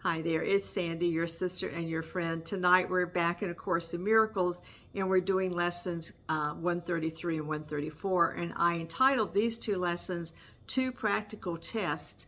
Hi there, it's Sandy, your sister and your friend. Tonight we're back in A Course in Miracles and we're doing lessons 133 and 134. And I entitled these two lessons, Two Practical Tests.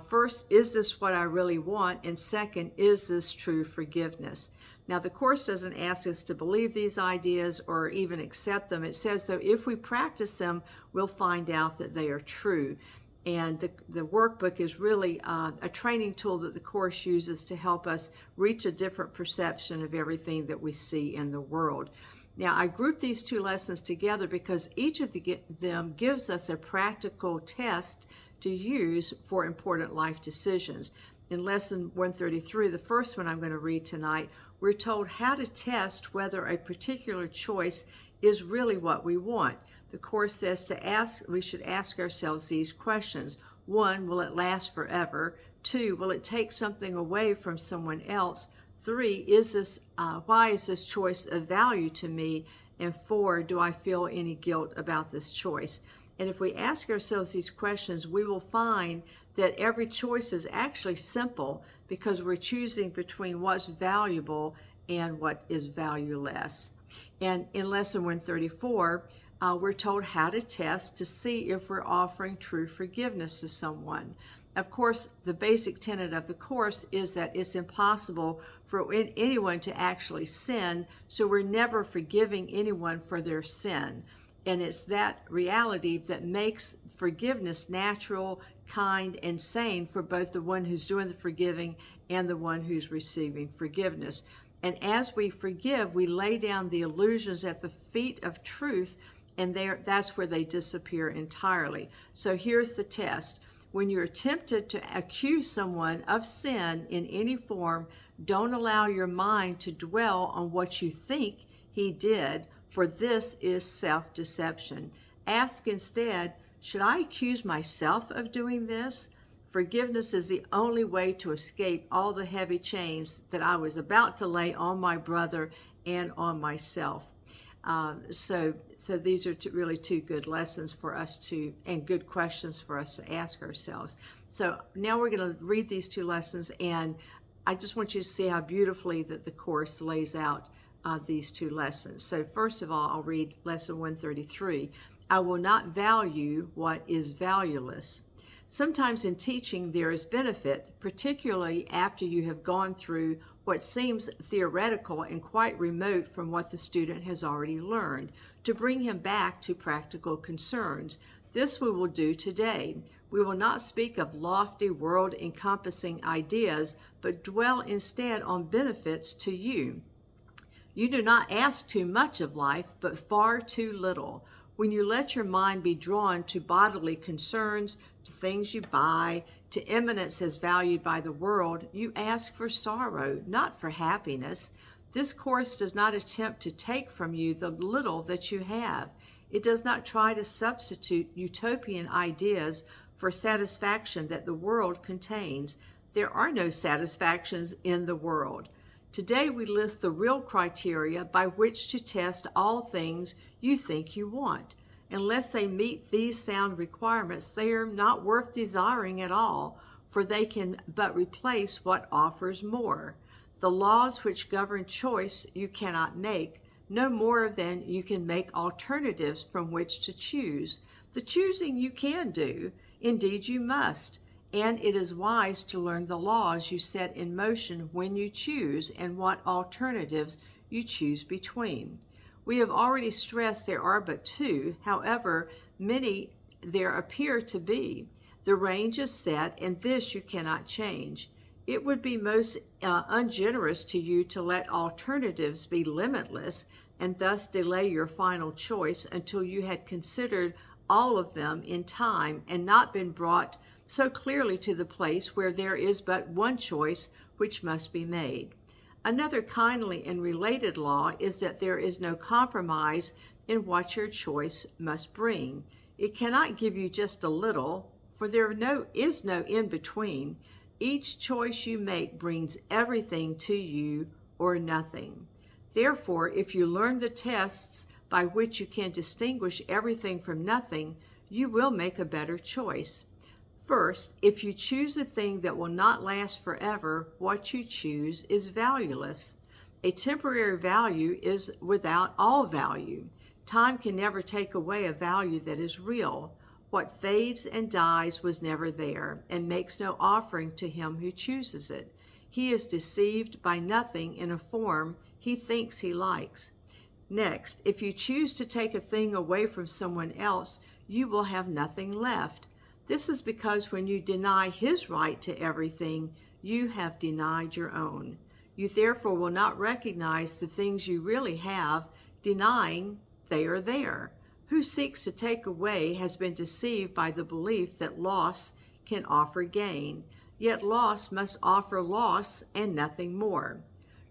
First, is this what I really want? And second, is this true forgiveness? Now, the Course doesn't ask us to believe these ideas or even accept them. It says, so if we practice them, we'll find out that they are true. And the workbook is really a training tool that the Course uses to help us reach a different perception of everything that we see in the world. Now, I grouped these two lessons together because each of them gives us a practical test to use for important life decisions. In lesson 133, the first one I'm going to read tonight, we're told how to test whether a particular choice is really what we want. The Course says we should ask ourselves these questions. 1, will it last forever? 2, will it take something away from someone else? 3, why is this choice of value to me? And 4, do I feel any guilt about this choice? And if we ask ourselves these questions, we will find that every choice is actually simple because we're choosing between what's valuable and what is valueless. And in lesson 134, we're told how to test to see if we're offering true forgiveness to someone. Of course, the basic tenet of the Course is that it's impossible for anyone to actually sin, so we're never forgiving anyone for their sin. And it's that reality that makes forgiveness natural, kind, and sane for both the one who's doing the forgiving and the one who's receiving forgiveness. And as we forgive, we lay down the illusions at the feet of truth, and that's where they disappear entirely. So here's the test. When you're tempted to accuse someone of sin in any form, don't allow your mind to dwell on what you think he did, for this is self-deception. Ask instead, should I accuse myself of doing this? Forgiveness is the only way to escape all the heavy chains that I was about to lay on my brother and on myself. So these are really two good lessons for us and good questions for us to ask ourselves. So now we're going to read these two lessons, and I just want you to see how beautifully that the Course lays out these two lessons. So first of all, I'll read lesson 133. I will not value what is valueless. Sometimes in teaching there is benefit, particularly after you have gone through what seems theoretical and quite remote from what the student has already learned, to bring him back to practical concerns. This we will do today. We will not speak of lofty, world-encompassing ideas, but dwell instead on benefits to you. You do not ask too much of life, but far too little. When you let your mind be drawn to bodily concerns, to things you buy, to eminence as valued by the world, you ask for sorrow, not for happiness. This Course does not attempt to take from you the little that you have. It does not try to substitute utopian ideas for satisfaction that the world contains. There are no satisfactions in the world. Today we list the real criteria by which to test all things you think you want. Unless they meet these sound requirements, they are not worth desiring at all, for they can but replace what offers more. The laws which govern choice you cannot make, no more than you can make alternatives from which to choose. The choosing you can do, indeed you must, and it is wise to learn the laws you set in motion when you choose and what alternatives you choose between. We have already stressed there are but two, however many there appear to be. The range is set, and this you cannot change. It would be most ungenerous to you to let alternatives be limitless and thus delay your final choice until you had considered all of them in time and not been brought so clearly to the place where there is but one choice which must be made. Another kindly and related law is that there is no compromise in what your choice must bring. It cannot give you just a little, for there is no in-between. Each choice you make brings everything to you or nothing. Therefore, if you learn the tests by which you can distinguish everything from nothing, you will make a better choice. First, if you choose a thing that will not last forever, what you choose is valueless. A temporary value is without all value. Time can never take away a value that is real. What fades and dies was never there, and makes no offering to him who chooses it. He is deceived by nothing in a form he thinks he likes. Next, if you choose to take a thing away from someone else, you will have nothing left. This is because when you deny his right to everything, you have denied your own. You therefore will not recognize the things you really have, denying they are there. Who seeks to take away has been deceived by the belief that loss can offer gain. Yet loss must offer loss and nothing more.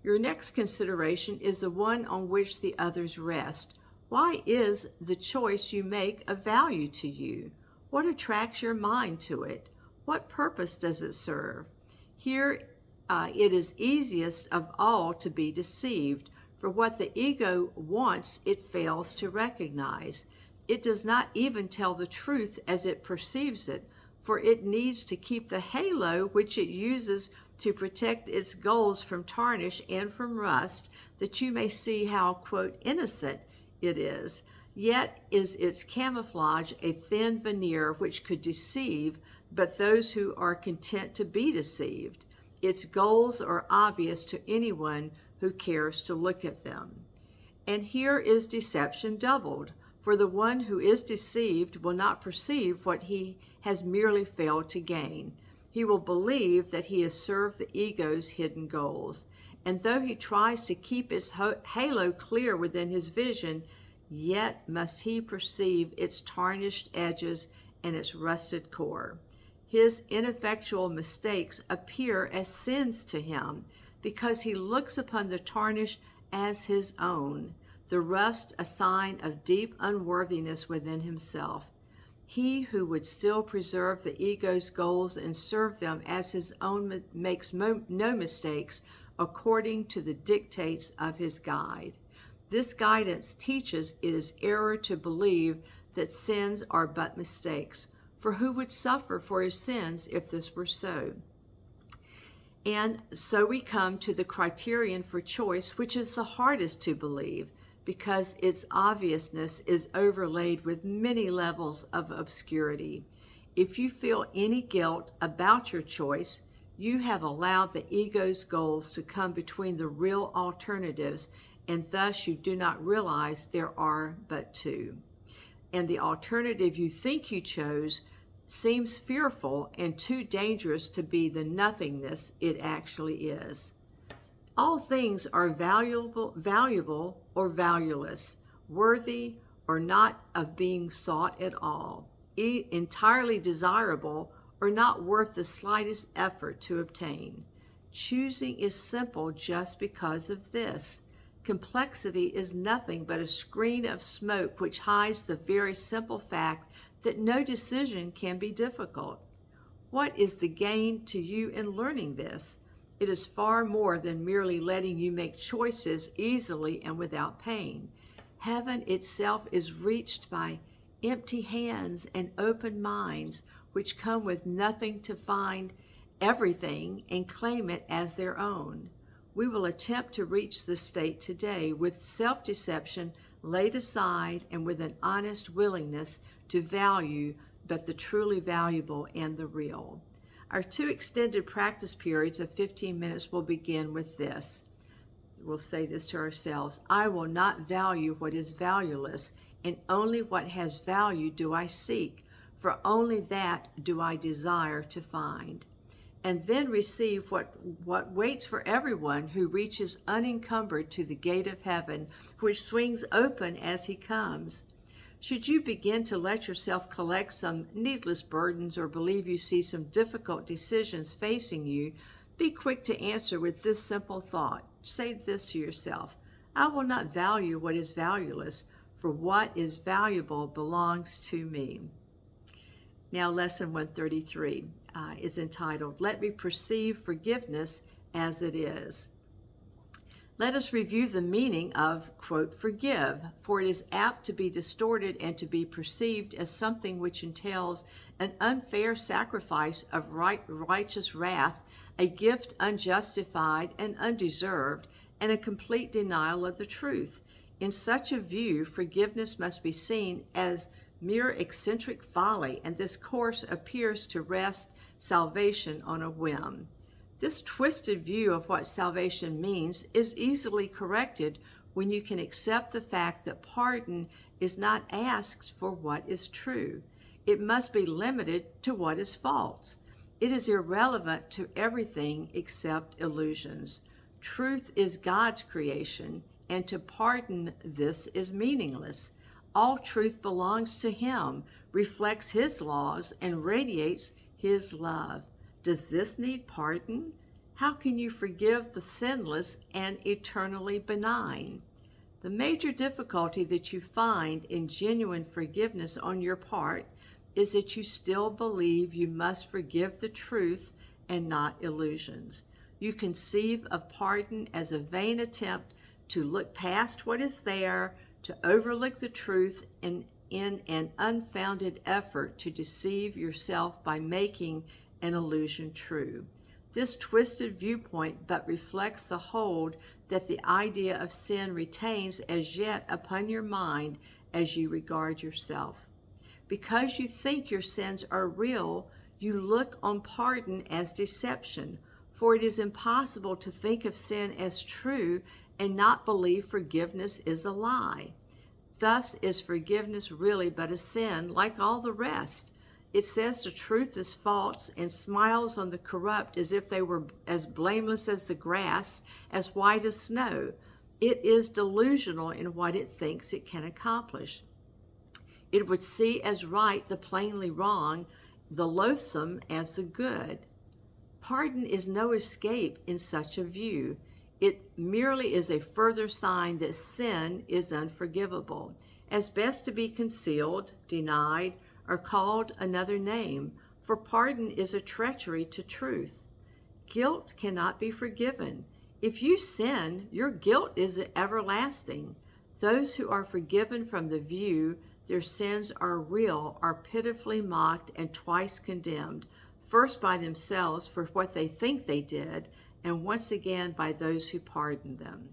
Your next consideration is the one on which the others rest. Why is the choice you make of value to you? What attracts your mind to it? What purpose does it serve? Here it is easiest of all to be deceived, for what the ego wants it fails to recognize. It does not even tell the truth as it perceives it, for it needs to keep the halo which it uses to protect its goals from tarnish and from rust, that you may see how, quote, innocent it is. Yet is its camouflage a thin veneer which could deceive but those who are content to be deceived. Its goals are obvious to anyone who cares to look at them. And here is deception doubled, for the one who is deceived will not perceive what he has merely failed to gain. He will believe that he has served the ego's hidden goals, and though he tries to keep its halo clear within his vision, yet must he perceive its tarnished edges and its rusted core. His ineffectual mistakes appear as sins to him, because he looks upon the tarnish as his own, the rust a sign of deep unworthiness within himself. He who would still preserve the ego's goals and serve them as his own makes no mistakes according to the dictates of his guide. This guidance teaches it is error to believe that sins are but mistakes, for who would suffer for his sins if this were so? And so we come to the criterion for choice, which is the hardest to believe, because its obviousness is overlaid with many levels of obscurity. If you feel any guilt about your choice, you have allowed the ego's goals to come between the real alternatives, and thus you do not realize there are but two. And the alternative you think you chose seems fearful and too dangerous to be the nothingness it actually is. All things are valuable or valueless, worthy or not of being sought at all, entirely desirable or not worth the slightest effort to obtain. Choosing is simple just because of this. Complexity is nothing but a screen of smoke which hides the very simple fact that no decision can be difficult. What is the gain to you in learning this? It is far more than merely letting you make choices easily and without pain. Heaven itself is reached by empty hands and open minds, which come with nothing to find everything and claim it as their own. We will attempt to reach this state today with self-deception laid aside and with an honest willingness to value but the truly valuable and the real. Our 2 extended practice periods of 15 minutes will begin with this. We'll say this to ourselves: I will not value what is valueless, and only what has value do I seek, for only that do I desire to find. And then receive what waits for everyone who reaches unencumbered to the gate of heaven, which swings open as he comes. Should you begin to let yourself collect some needless burdens or believe you see some difficult decisions facing you, be quick to answer with this simple thought. Say this to yourself: I will not value what is valueless, for what is valuable belongs to me. Now, lesson 133 is entitled, Let Me Perceive Forgiveness as It Is. Let us review the meaning of, quote, forgive, for it is apt to be distorted and to be perceived as something which entails an unfair sacrifice of righteous wrath, a gift unjustified and undeserved, and a complete denial of the truth. In such a view, forgiveness must be seen as mere eccentric folly, and this course appears to rest salvation on a whim. This twisted view of what salvation means is easily corrected when you can accept the fact that pardon is not asked for what is true. It must be limited to what is false. It is irrelevant to everything except illusions. Truth is God's creation, and to pardon this is meaningless. All truth belongs to Him, reflects His laws, and radiates His love. Does this need pardon? How can you forgive the sinless and eternally benign? The major difficulty that you find in genuine forgiveness on your part is that you still believe you must forgive the truth and not illusions. You conceive of pardon as a vain attempt to look past what is there, to overlook the truth, and in an unfounded effort to deceive yourself by making an illusion true. This twisted viewpoint but reflects the hold that the idea of sin retains as yet upon your mind as you regard yourself. Because you think your sins are real, you look on pardon as deception, for it is impossible to think of sin as true and not believe forgiveness is a lie. Thus is forgiveness really but a sin like all the rest. It says the truth is false and smiles on the corrupt as if they were as blameless as the grass, as white as snow. It is delusional in what it thinks it can accomplish. It would see as right the plainly wrong, the loathsome as the good. Pardon is no escape in such a view. It merely is a further sign that sin is unforgivable, as best to be concealed, denied, or called another name, for pardon is a treachery to truth. Guilt cannot be forgiven. If you sin, your guilt is everlasting. Those who are forgiven from the view their sins are real are pitifully mocked and twice condemned, first by themselves for what they think they did, and once again by those who pardon them.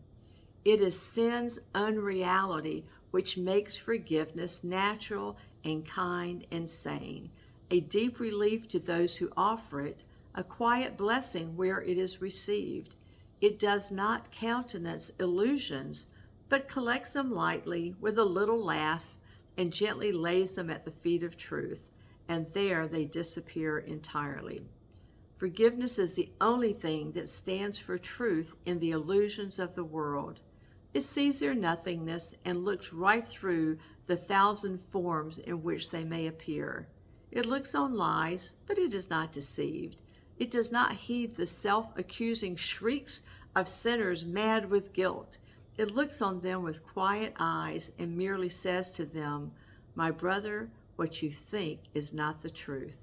It is sin's unreality which makes forgiveness natural and kind and sane, a deep relief to those who offer it, a quiet blessing where it is received. It does not countenance illusions, but collects them lightly with a little laugh and gently lays them at the feet of truth, and there they disappear entirely. Forgiveness is the only thing that stands for truth in the illusions of the world. It sees their nothingness and looks right through the thousand forms in which they may appear. It looks on lies, but it is not deceived. It does not heed the self-accusing shrieks of sinners mad with guilt. It looks on them with quiet eyes and merely says to them, "My brother, what you think is not the truth."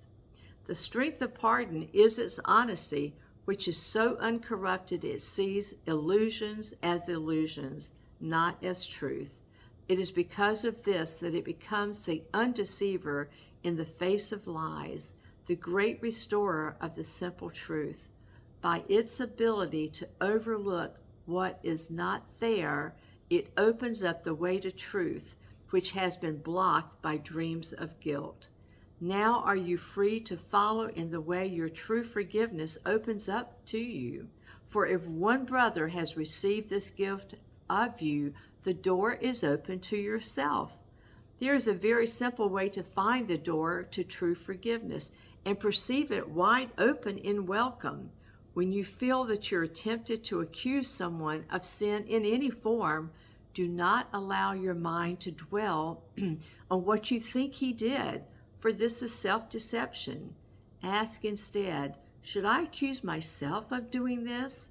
The strength of pardon is its honesty, which is so uncorrupted it sees illusions as illusions, not as truth. It is because of this that it becomes the undeceiver in the face of lies, the great restorer of the simple truth. By its ability to overlook what is not there, it opens up the way to truth, which has been blocked by dreams of guilt. Now are you free to follow in the way your true forgiveness opens up to you. For if one brother has received this gift of you, the door is open to yourself. There is a very simple way to find the door to true forgiveness and perceive it wide open in welcome. When you feel that you're tempted to accuse someone of sin in any form, do not allow your mind to dwell on what you think he did, for this is self-deception. Ask instead, should I accuse myself of doing this?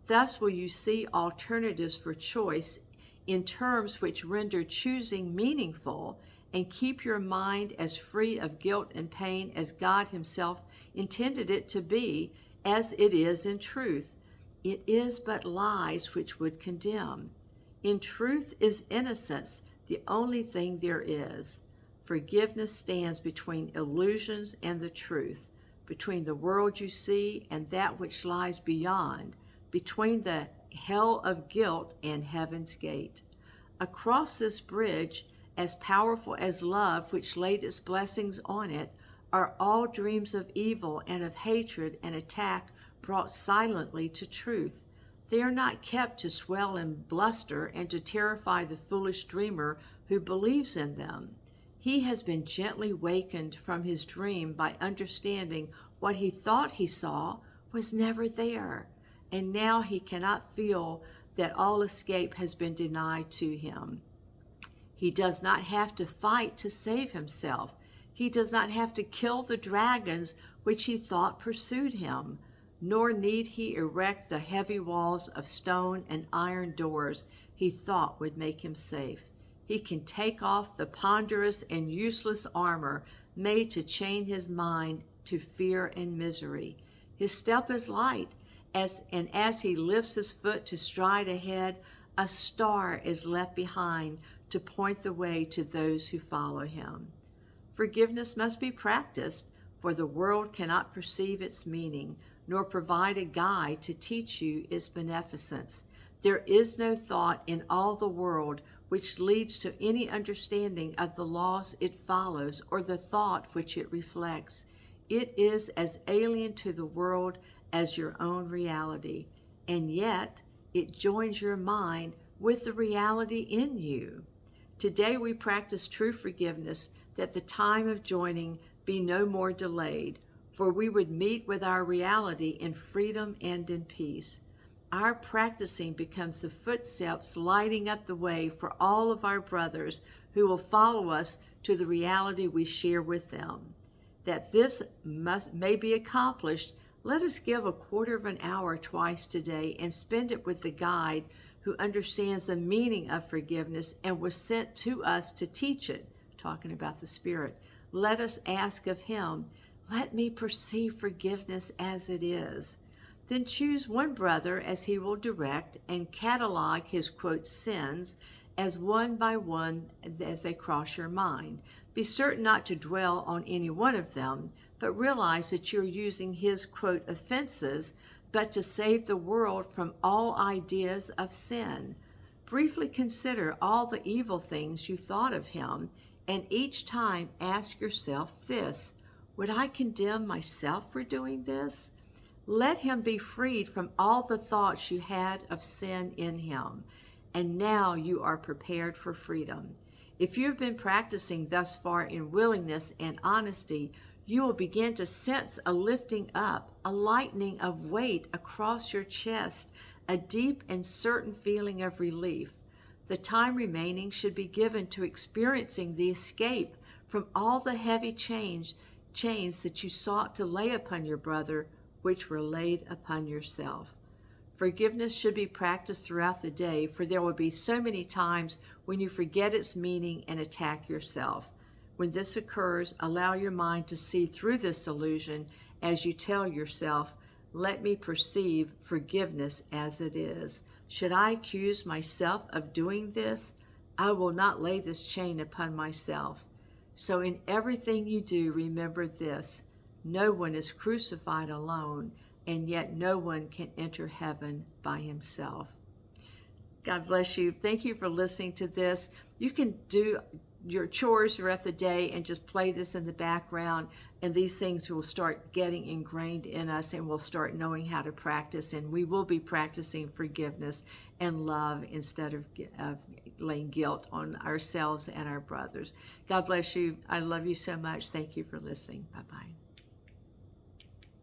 Thus will you see alternatives for choice in terms which render choosing meaningful and keep your mind as free of guilt and pain as God Himself intended it to be, as it is in truth. It is but lies which would condemn. In truth is innocence, the only thing there is. Forgiveness stands between illusions and the truth, between the world you see and that which lies beyond, between the hell of guilt and heaven's gate. Across this bridge, as powerful as love which laid its blessings on it, are all dreams of evil and of hatred and attack brought silently to truth. They are not kept to swell and bluster and to terrify the foolish dreamer who believes in them. He has been gently wakened from his dream by understanding what he thought he saw was never there, and now he cannot feel that all escape has been denied to him. He does not have to fight to save himself. He does not have to kill the dragons which he thought pursued him, nor need he erect the heavy walls of stone and iron doors he thought would make him safe. He can take off the ponderous and useless armor made to chain his mind to fear and misery. His step is light, and as he lifts his foot to stride ahead, a star is left behind to point the way to those who follow him. Forgiveness must be practiced, for the world cannot perceive its meaning, nor provide a guide to teach you its beneficence. There is no thought in all the world which leads to any understanding of the laws it follows or the thought which it reflects. It is as alien to the world as your own reality, and yet it joins your mind with the reality in you. Today we practice true forgiveness, that the time of joining be no more delayed, for we would meet with our reality in freedom and in peace. Our practicing becomes the footsteps lighting up the way for all of our brothers who will follow us to the reality we share with them. That this may be accomplished, let us give a quarter of an hour twice today and spend it with the guide who understands the meaning of forgiveness and was sent to us to teach it, talking about the Spirit. Let us ask of him, let me perceive forgiveness as it is. Then choose one brother as he will direct and catalog his, quote, sins as one by one as they cross your mind. Be certain not to dwell on any one of them, but realize that you're using his, quote, offenses, but to save the world from all ideas of sin. Briefly consider all the evil things you thought of him, and each time ask yourself this: would I condemn myself for doing this? Let him be freed from all the thoughts you had of sin in him, and now you are prepared for freedom. If you have been practicing thus far in willingness and honesty, you will begin to sense a lifting up, a lightening of weight across your chest, a deep and certain feeling of relief. The time remaining should be given to experiencing the escape from all the heavy chains that you sought to lay upon your brother, which were laid upon yourself. Forgiveness should be practiced throughout the day, for there will be so many times when you forget its meaning and attack yourself. When this occurs, allow your mind to see through this illusion as you tell yourself, let me perceive forgiveness as it is. Should I accuse myself of doing this? I will not lay this chain upon myself. So in everything you do, remember this: no one is crucified alone, and yet no one can enter heaven by himself. God bless you. Thank you for listening to this. You can do your chores throughout the day and just play this in the background, and these things will start getting ingrained in us, and we'll start knowing how to practice, and we will be practicing forgiveness and love instead of laying guilt on ourselves and our brothers. God bless you. I love you so much. Thank you for listening. Bye-bye.